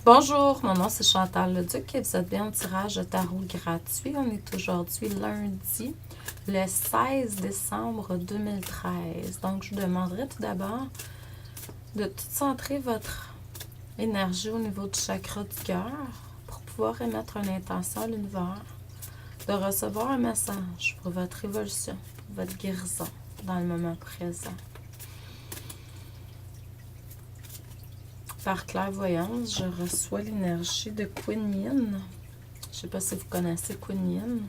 Bonjour, mon nom c'est Chantal Leduc et vous êtes bien au tirage de tarot gratuit. On est aujourd'hui lundi, le 16 décembre 2013. Donc, je vous demanderai tout d'abord de tout centrer votre énergie au niveau du chakra du cœur pour pouvoir émettre une intention à l'univers, de recevoir un message pour votre évolution, pour votre guérison dans le moment présent. Par clairvoyance, je reçois l'énergie de Kuan Yin. Je ne sais pas si vous connaissez Kuan Yin.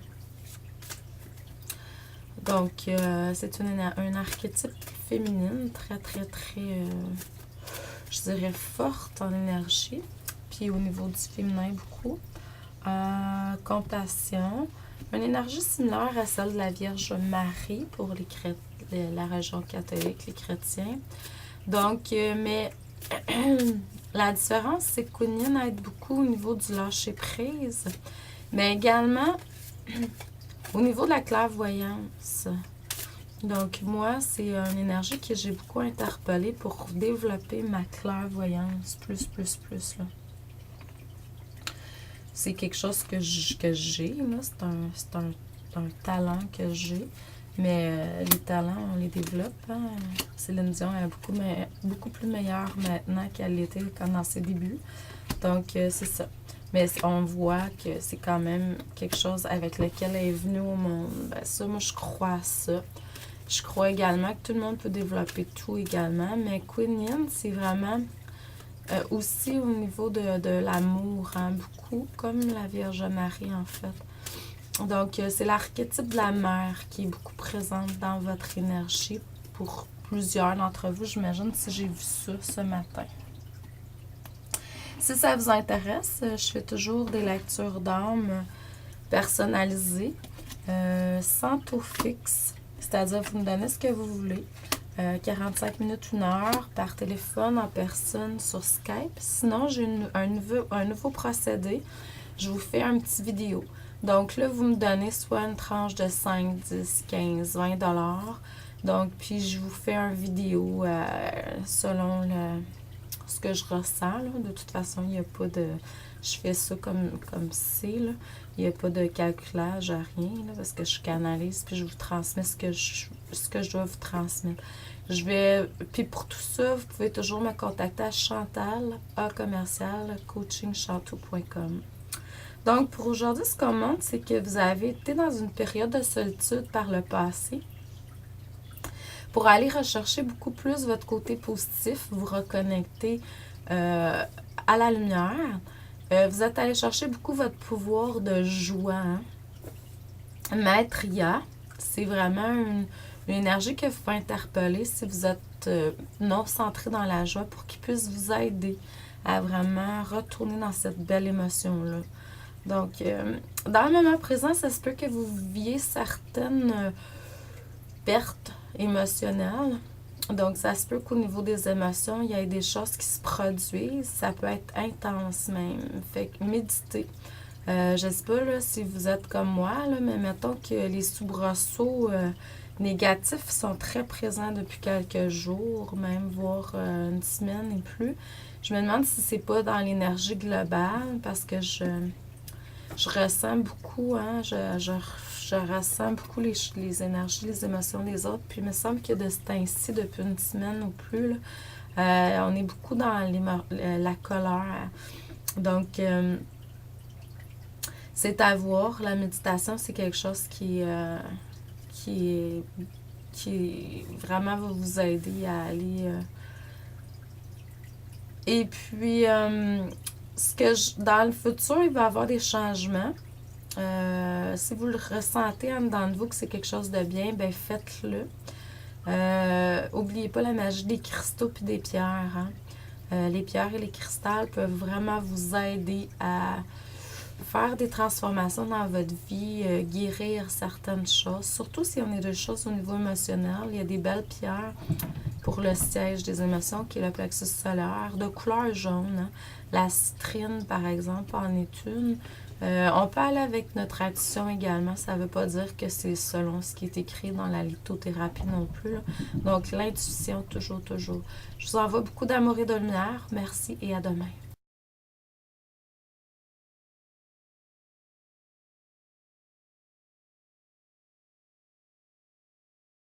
Donc, c'est un archétype féminine très, je dirais, forte en énergie. Puis au niveau du féminin, beaucoup. Compassion. Une énergie similaire à celle de la Vierge Marie pour la religion catholique, les chrétiens. Donc, mais la différence, c'est que Kuan Yin aide beaucoup au niveau du lâcher-prise, mais également au niveau de la clairvoyance. Donc, moi, c'est une énergie que j'ai beaucoup interpellée pour développer ma clairvoyance plus, là. C'est quelque chose que j'ai, là. C'est un talent que j'ai. Mais les talents, on les développe. Hein? Céline Dion est beaucoup plus meilleure maintenant qu'elle l'était dans ses débuts. Donc, c'est ça. Mais on voit que c'est quand même quelque chose avec lequel elle est venue au monde. Ben, ça, moi, je crois à ça. Je crois également que tout le monde peut développer tout également. Mais Kuan Yin, c'est vraiment aussi au niveau de l'amour. Hein? Beaucoup comme la Vierge Marie, en fait. Donc, c'est l'archétype de la mère qui est beaucoup présente dans votre énergie pour plusieurs d'entre vous. J'imagine si j'ai vu ça ce matin. Si ça vous intéresse, je fais toujours des lectures d'âme personnalisées, sans taux fixe. C'est-à-dire, vous me donnez ce que vous voulez. 45 minutes, 1 heure, par téléphone, en personne, sur Skype. Sinon, j'ai un nouveau procédé. Je vous fais un petit vidéo. Donc là, vous me donnez soit une tranche de 5, 10, 15, 20 $. Donc, puis je vous fais une vidéo selon ce que je ressens. Là. De toute façon, il n'y a pas de... Je fais ça comme c'est, là. Il n'y a pas de calculage, rien, là, parce que je canalise, puis je vous transmets ce que je dois vous transmettre. Puis pour tout ça, vous pouvez toujours me contacter à chantal@coachingchantou.com. Donc, pour aujourd'hui, ce qu'on montre, c'est que vous avez été dans une période de solitude par le passé. Pour aller rechercher beaucoup plus votre côté positif, vous reconnecter à la lumière. Vous êtes allé chercher beaucoup votre pouvoir de joie. Hein? Maître Ya, c'est vraiment une énergie que vous pouvez interpeller si vous êtes non centré dans la joie pour qu'il puisse vous aider à vraiment retourner dans cette belle émotion-là. Donc, dans le moment présent, ça se peut que vous viviez certaines pertes émotionnelles. Donc, ça se peut qu'au niveau des émotions, il y ait des choses qui se produisent. Ça peut être intense même. Fait que méditez. Je ne sais pas là, si vous êtes comme moi, là, mais mettons que les soubresauts négatifs sont très présents depuis quelques jours, même voire une semaine et plus. Je me demande si c'est pas dans l'énergie globale parce que je ressens beaucoup, hein, je ressens beaucoup les énergies, les émotions des autres. Puis il me semble que de ce temps-ci, depuis une semaine ou plus, là, on est beaucoup dans la colère. Donc, c'est à voir. La méditation, c'est quelque chose qui vraiment va vous aider à aller... Et puis, dans le futur, il va y avoir des changements. Si vous le ressentez en dedans de vous que c'est quelque chose de bien, ben faites-le. N'oubliez pas la magie des cristaux et des pierres. Hein? Les pierres et les cristals peuvent vraiment vous aider à faire des transformations dans votre vie, guérir certaines choses. Surtout si on est des choses au niveau émotionnel. Il y a des belles pierres pour le siège des émotions, qui est le plexus solaire, de couleur jaune. Hein? La citrine, par exemple, en est une. On peut aller avec notre intuition également. Ça ne veut pas dire que c'est selon ce qui est écrit dans la lithothérapie non plus. Là. Donc, l'intuition, toujours. Je vous envoie beaucoup d'amour et de lumière. Merci et à demain.